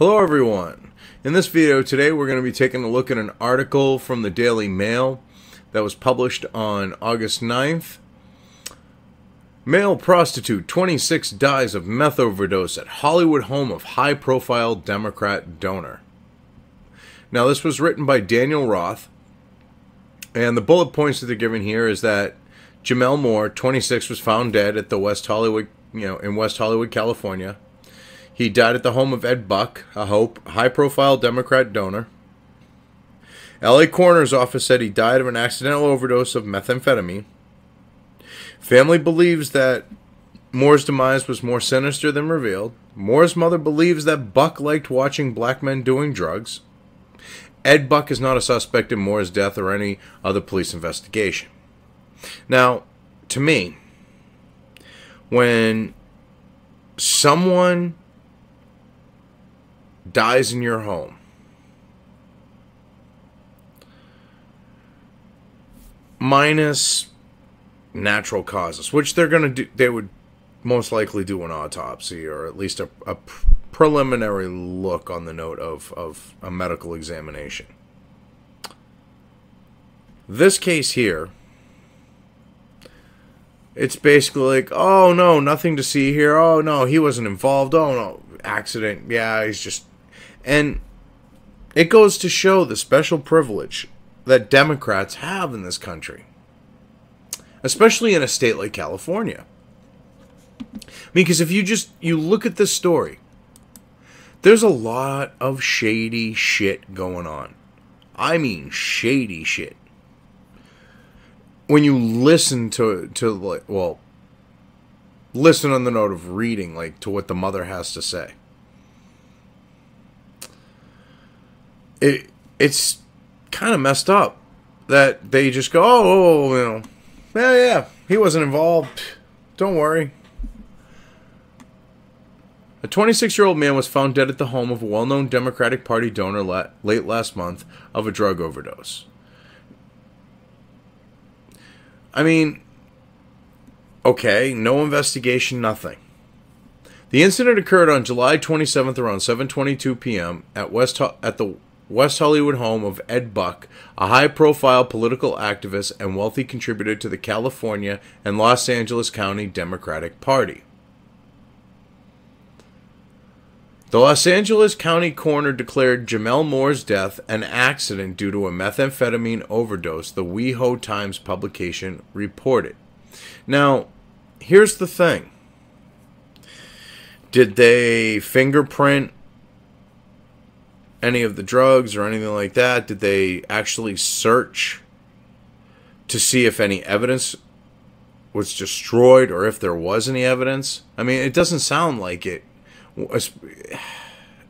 Hello everyone. In this video today we're going to be taking a look at an article from the Daily Mail that was published on August 9th. Male prostitute 26 dies of meth overdose at Hollywood home of high-profile Democrat donor. Now this was written by Daniel Roth, and the bullet points that they're giving here is that Jamel Moore, 26, was found dead at the West Hollywood, in West Hollywood, California. He died at the home of Ed Buck, a high-profile Democrat donor. LA Coroner's Office said he died of an accidental overdose of methamphetamine. Family believes that Moore's demise was more sinister than revealed. Moore's mother believes that Buck liked watching black men doing drugs. Ed Buck is not a suspect in Moore's death or any other police investigation. Now, to me, when someone dies in your home, minus natural causes, which they're going to do, they would most likely do an autopsy or at least a preliminary look on the note of a medical examination. This case here, it's basically like, oh no, nothing to see here. Oh no, he wasn't involved. Oh no, accident. Yeah, he's just... And it goes to show the special privilege that Democrats have in this country, especially in a state like California. I mean, because if you look at this story, there's a lot of shady shit going on. I mean, shady shit. When you listen to like, well, listen on the note of reading, like, to what the mother has to say. It's kind of messed up that they just go, oh, yeah, he wasn't involved. Don't worry. A 26-year-old man was found dead at the home of a well-known Democratic Party donor late last month of a drug overdose. I mean, okay, no investigation, nothing. The incident occurred on July 27th around 7:22 p.m. at the West Hollywood home of Ed Buck, a high-profile political activist and wealthy contributor to the California and Los Angeles County Democratic Party. The Los Angeles County coroner declared Jamel Moore's death an accident due to a methamphetamine overdose, the WeHo Times publication reported. Now, here's the thing. Did they fingerprint any of the drugs or anything like that? Did they actually search to see if any evidence was destroyed or if there was any evidence? I mean, it doesn't sound like it. It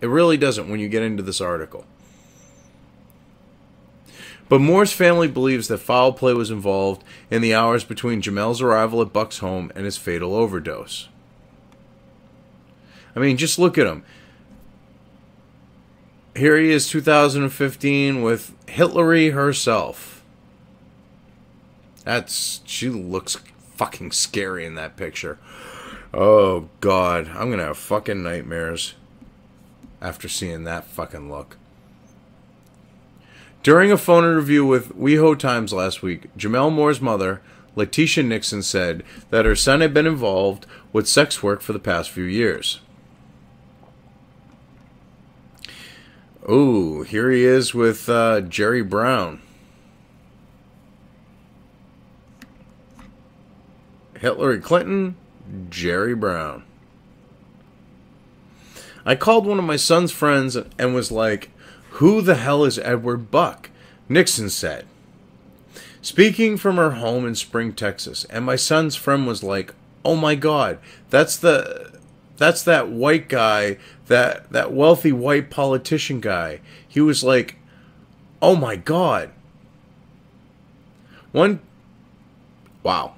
really doesn't when you get into this article. But Moore's family believes that foul play was involved in the hours between Jamel's arrival at Buck's home and his fatal overdose. I mean, just look at him. Here he is, 2015, with Hillary herself. She looks fucking scary in that picture. Oh, God. I'm going to have fucking nightmares after seeing that fucking look. During a phone interview with WeHo Times last week, Jamel Moore's mother, Letitia Nixon, said that her son had been involved with sex work for the past few years. Ooh, here he is with Jerry Brown. Hillary Clinton, Jerry Brown. I called one of my son's friends and was like, who the hell is Edward Buck? Nixon said, speaking from her home in Spring, Texas. And my son's friend was like, oh my God, that's that white guy, that wealthy white politician guy. He was like, oh my God. Wow.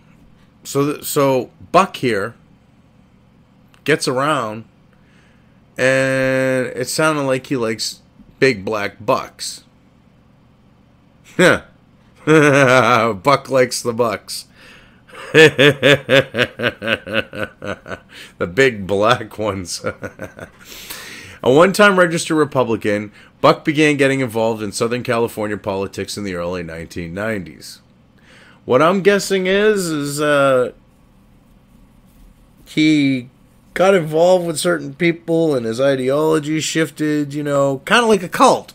So Buck here gets around, and it sounded like he likes big black bucks. Buck likes the bucks. The big black ones. A one-time registered Republican, Buck began getting involved in Southern California politics in the early 1990s. What I'm guessing is he got involved with certain people and his ideology shifted, you know, kind of like a cult.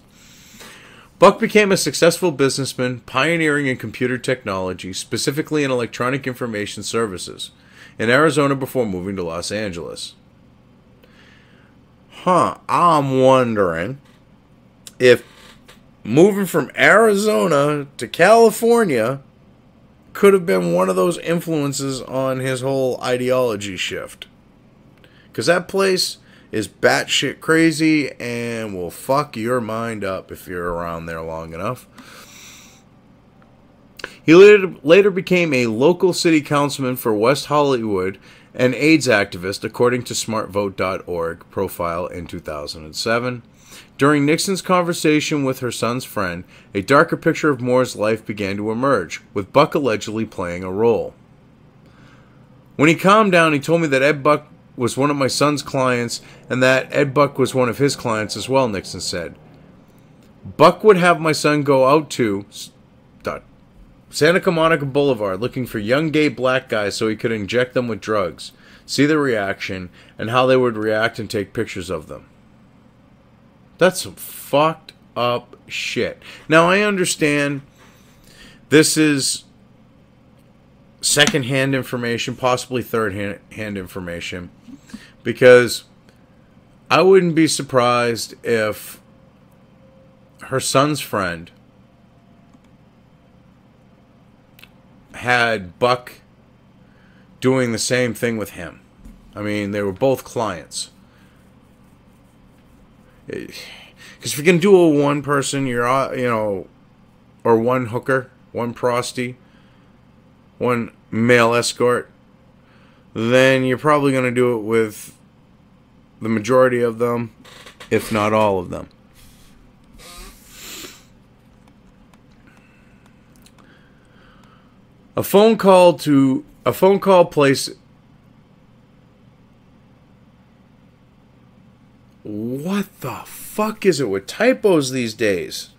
Buck became a successful businessman, pioneering in computer technology, specifically in electronic information services, in Arizona before moving to Los Angeles. I'm wondering if moving from Arizona to California could have been one of those influences on his whole ideology shift. Because that place is batshit crazy and will fuck your mind up if you're around there long enough. He later became a local city councilman for West Hollywood and AIDS activist, according to smartvote.org profile in 2007. During Nixon's conversation with her son's friend, a darker picture of Moore's life began to emerge, with Buck allegedly playing a role. When he calmed down, he told me that Ed Buck was one of my son's clients and that Ed Buck was one of his clients as well, Nixon said. Buck would have my son go out to Santa Monica Boulevard looking for young gay black guys so he could inject them with drugs, see their reaction, and how they would react and take pictures of them. That's some fucked up shit. Now, I understand this is second-hand information, possibly third-hand information, because I wouldn't be surprised if her son's friend had Buck doing the same thing with him. I mean, they were both clients. Because if you're going to do a one person, you're, or one hooker, one prosty, one male escort, then you're probably going to do it with the majority of them, if not all of them. A phone call placed. What the fuck is it with typos these days?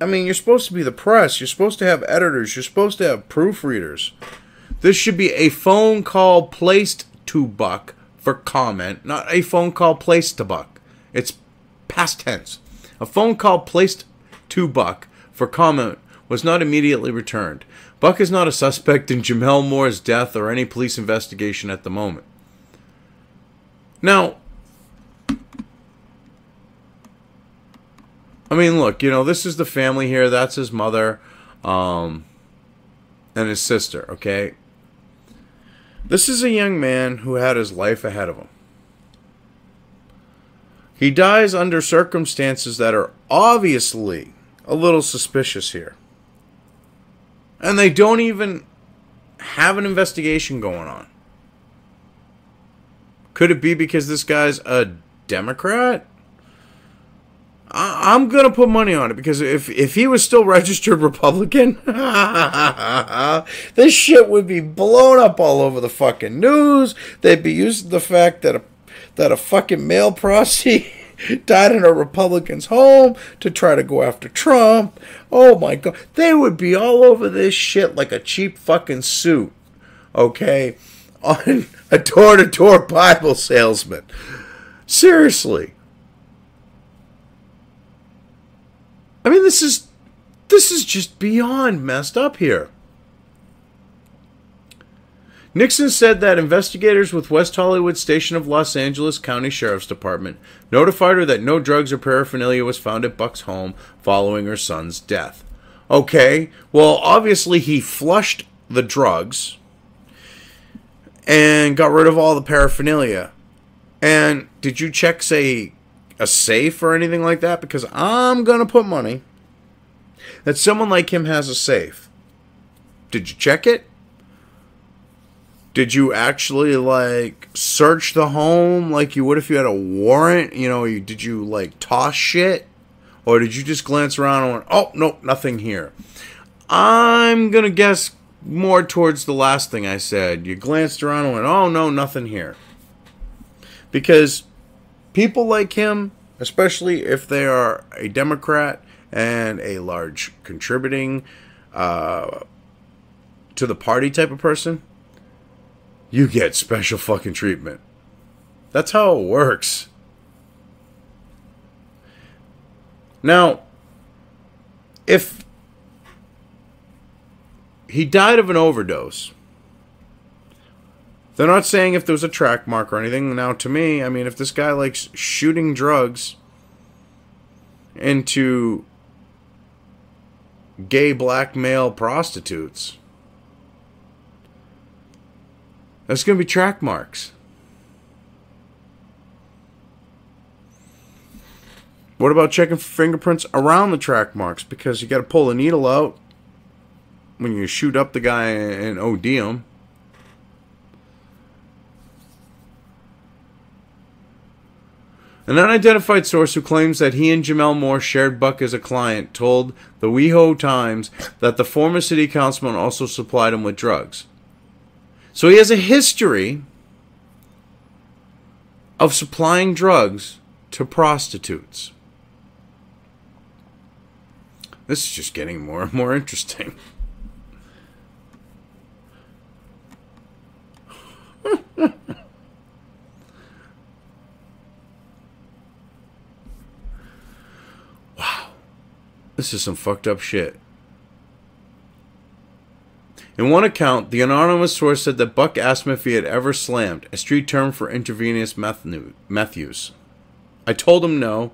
I mean, you're supposed to be the press. You're supposed to have editors. You're supposed to have proofreaders. This should be a phone call placed to Buck for comment, not a phone call placed to Buck. It's past tense. A phone call placed to Buck for comment was not immediately returned. Buck is not a suspect in Jamel Moore's death or any police investigation at the moment. Now, I mean, look, this is the family here. That's his mother, and his sister, okay? This is a young man who had his life ahead of him. He dies under circumstances that are obviously a little suspicious here. And they don't even have an investigation going on. Could it be because this guy's a Democrat? I'm going to put money on it, because if he was still registered Republican, this shit would be blown up all over the fucking news. They'd be using the fact that a fucking male prostitute died in a Republican's home to try to go after Trump. Oh my God. They would be all over this shit like a cheap fucking suit, okay, on a door-to-door Bible salesman. Seriously. I mean, this is just beyond messed up here. Nixon said that investigators with West Hollywood Station of Los Angeles County Sheriff's Department notified her that no drugs or paraphernalia was found at Buck's home following her son's death. Okay, well, obviously he flushed the drugs and got rid of all the paraphernalia. And did you check, say, a safe or anything like that? Because I'm going to put money that someone like him has a safe. Did you check it? Did you actually, search the home like you would if you had a warrant? Did you, toss shit? Or did you just glance around and went, oh, nope, nothing here? I'm going to guess more towards the last thing I said. You glanced around and went, oh, no, nothing here. Because people like him, especially if they are a Democrat and a large contributing to the party type of person, you get special fucking treatment. That's how it works. Now, if he died of an overdose, they're not saying if there was a track mark or anything. Now, to me, I mean, if this guy likes shooting drugs into gay black male prostitutes, there's going to be track marks. What about checking for fingerprints around the track marks? Because you got to pull the needle out when you shoot up the guy and OD him. An unidentified source who claims that he and Jamel Moore shared Buck as a client told the WeHo Times that the former city councilman also supplied him with drugs. So he has a history of supplying drugs to prostitutes. This is just getting more and more interesting. Wow. This is some fucked up shit. In one account, the anonymous source said that Buck asked him if he had ever slammed, a street term for intravenous meth use. I told him no.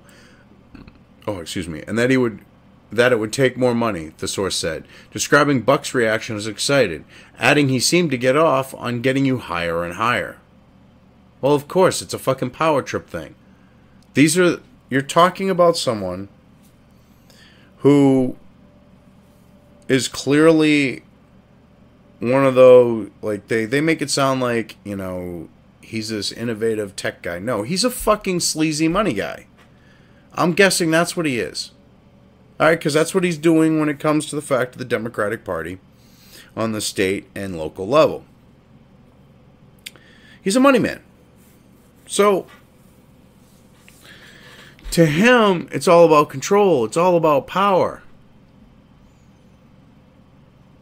Oh, excuse me. And that it would take more money, the source said, describing Buck's reaction as excited, adding he seemed to get off on getting you higher and higher. Well, of course, it's a fucking power trip thing. You're talking about someone who is clearly one of those, like, they make it sound like, you know, he's this innovative tech guy. No, he's a fucking sleazy money guy. I'm guessing that's what he is. Alright, because that's what he's doing when it comes to the fact of the Democratic Party on the state and local level. He's a money man. So, to him, it's all about control. It's all about power.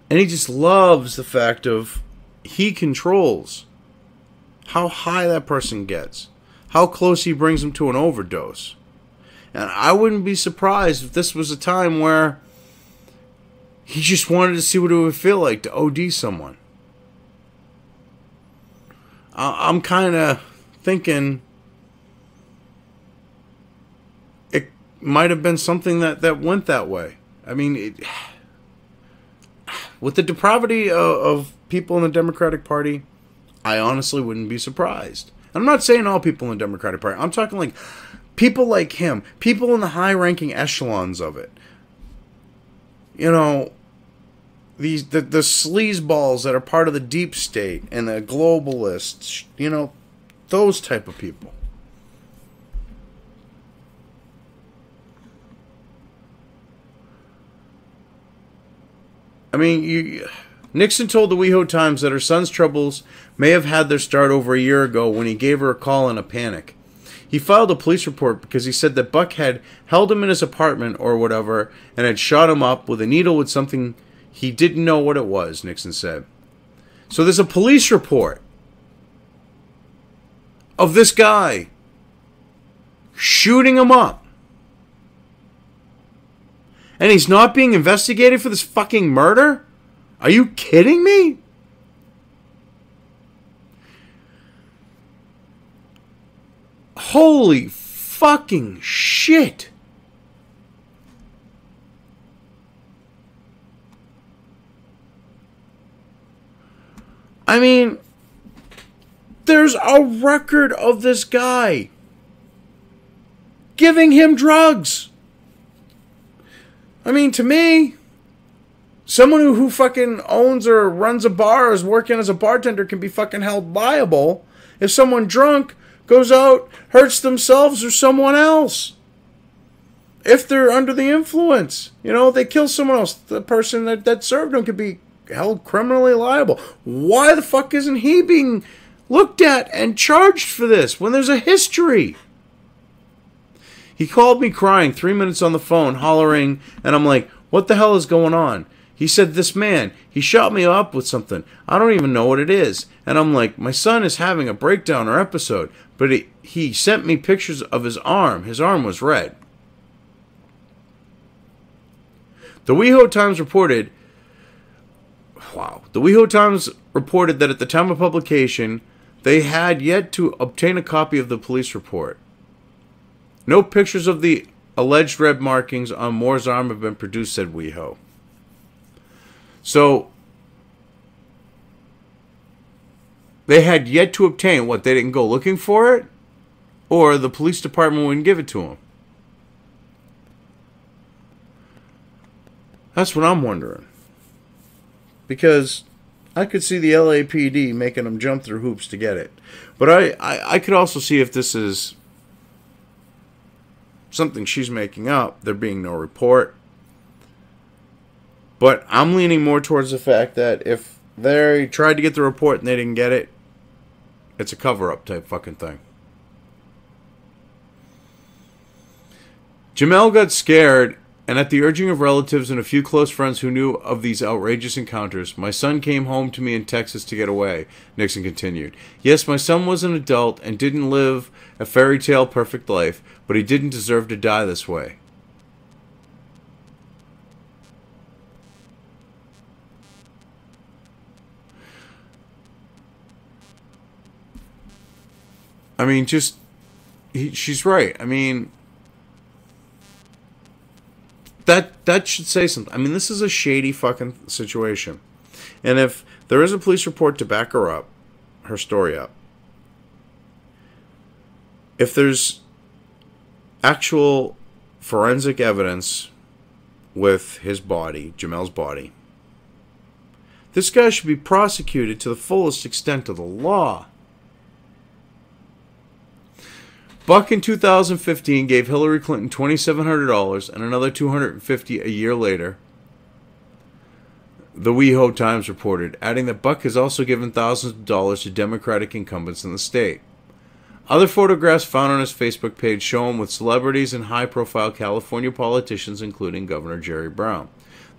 And he just loves the fact of he controls how high that person gets, how close he brings them to an overdose. And I wouldn't be surprised if this was a time where he just wanted to see what it would feel like to OD someone. I'm kind of thinking it might have been something that went that way. I mean, with the depravity of people in the Democratic Party, I honestly wouldn't be surprised. I'm not saying all people in the Democratic Party. I'm talking like people like him, people in the high-ranking echelons of it. You know, the sleazeballs that are part of the deep state and the globalists, you know, those type of people. I mean, Nixon told the WeHo Times that her son's troubles may have had their start over a year ago when he gave her a call in a panic. He filed a police report because he said that Buck had held him in his apartment or whatever and had shot him up with a needle with something he didn't know what it was, Nixon said. So there's a police report of this guy shooting him up. And he's not being investigated for this fucking murder? Are you kidding me? Holy fucking shit. I mean, there's a record of this guy giving him drugs. I mean, to me, someone who fucking owns or runs a bar or is working as a bartender can be fucking held liable if someone drunk goes out, hurts themselves or someone else. If they're under the influence. You know, they kill someone else. The person that served them could be held criminally liable. Why the fuck isn't he being looked at and charged for this when there's a history? He called me crying 3 minutes on the phone, hollering, and I'm like, what the hell is going on? He said, this man, he shot me up with something. I don't even know what it is. And I'm like, my son is having a breakdown or episode. But he sent me pictures of his arm. His arm was red. The WeHo Times reported, The WeHo Times reported that at the time of publication, they had yet to obtain a copy of the police report. No pictures of the alleged red markings on Moore's arm have been produced, said WeHo. So, they had yet to obtain what? They didn't go looking for it? Or the police department wouldn't give it to them? That's what I'm wondering. Because I could see the LAPD making them jump through hoops to get it. But I could also see if this is something she's making up, there being no report. But I'm leaning more towards the fact that if they tried to get the report and they didn't get it, it's a cover-up type fucking thing. Jamel got scared, and at the urging of relatives and a few close friends who knew of these outrageous encounters, my son came home to me in Texas to get away, Nixon continued. Yes, my son was an adult and didn't live a fairy tale perfect life, but he didn't deserve to die this way. I mean, she's right. I mean, that should say something. I mean, this is a shady fucking situation. And if there is a police report to back her up, her story up, if there's actual forensic evidence with his body, Jamel's body, this guy should be prosecuted to the fullest extent of the law. Buck in 2015 gave Hillary Clinton $2,700 and another $250 a year later, the WeHo Times reported, adding that Buck has also given thousands of dollars to Democratic incumbents in the state. Other photographs found on his Facebook page show him with celebrities and high-profile California politicians, including Governor Jerry Brown.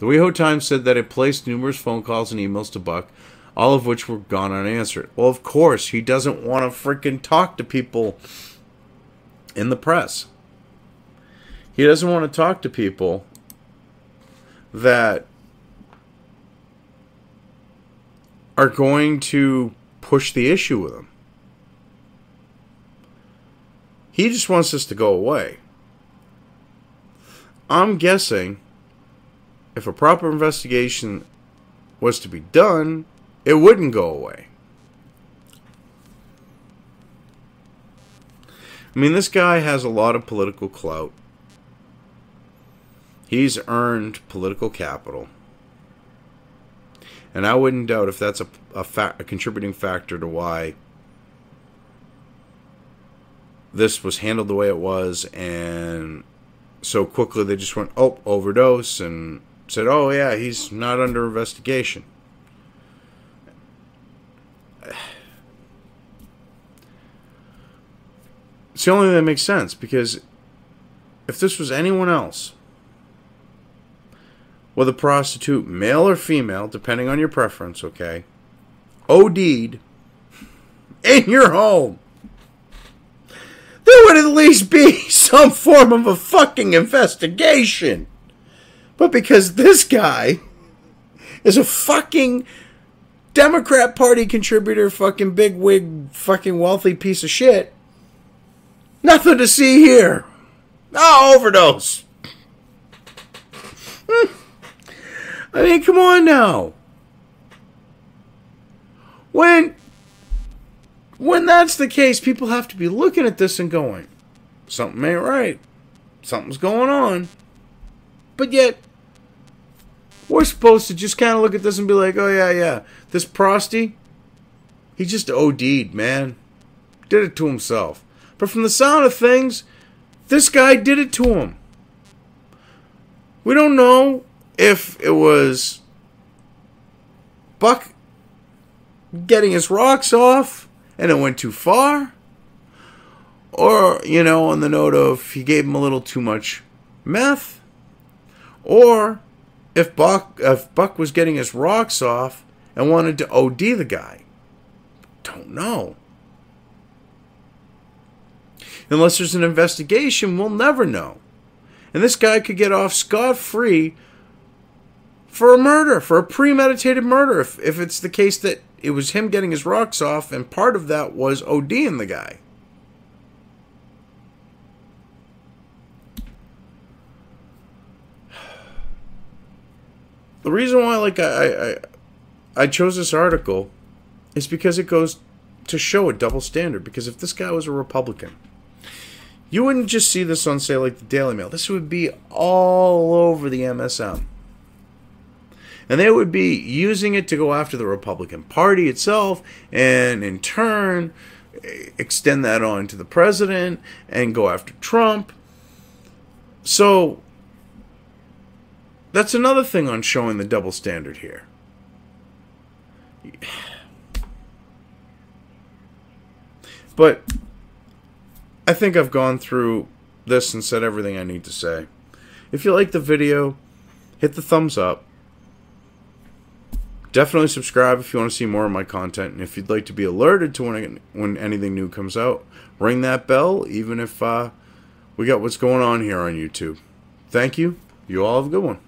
The WeHo Times said that it placed numerous phone calls and emails to Buck, all of which were gone unanswered. Well, of course, he doesn't want to freaking talk to people in the press. He doesn't want to talk to people that are going to push the issue with him. He just wants this to go away. I'm guessing if a proper investigation was to be done, it wouldn't go away. I mean, this guy has a lot of political clout. He's earned political capital. And I wouldn't doubt if that's a contributing factor to why this was handled the way it was, and so quickly they just went, oh, overdose, and said, oh yeah, he's not under investigation. It's the only thing that makes sense, because if this was anyone else, whether prostitute, male or female, depending on your preference, okay, OD'd in your home, there would at least be some form of a fucking investigation. But because this guy is a fucking Democrat Party contributor, fucking bigwig, fucking wealthy piece of shit, nothing to see here. Oh, overdose. I mean, come on now. When that's the case, people have to be looking at this and going, something ain't right. Something's going on. But yet, we're supposed to just kind of look at this and be like, oh yeah, this prosty, he just OD'd, man. Did it to himself. But from the sound of things, this guy did it to him. We don't know if it was Buck getting his rocks off and it went too far, Or, you know, on the note of he gave him a little too much meth. Or if Buck was getting his rocks off and wanted to OD the guy. Don't know. Unless there's an investigation, we'll never know. And this guy could get off scot-free for a murder, for a premeditated murder, if it's the case that it was him getting his rocks off and part of that was ODing the guy. The reason why I chose this article is because it goes to show a double standard. Because if this guy was a Republican, you wouldn't just see this on, say, like the Daily Mail. This would be all over the MSM. And they would be using it to go after the Republican Party itself, and in turn extend that on to the president and go after Trump. So that's another thing on showing the double standard here. But I think I've gone through this and said everything I need to say. If you like the video, hit the thumbs up. Definitely subscribe if you want to see more of my content. And if you'd like to be alerted to when anything new comes out, ring that bell, even if we got what's going on here on YouTube. Thank you. You all have a good one.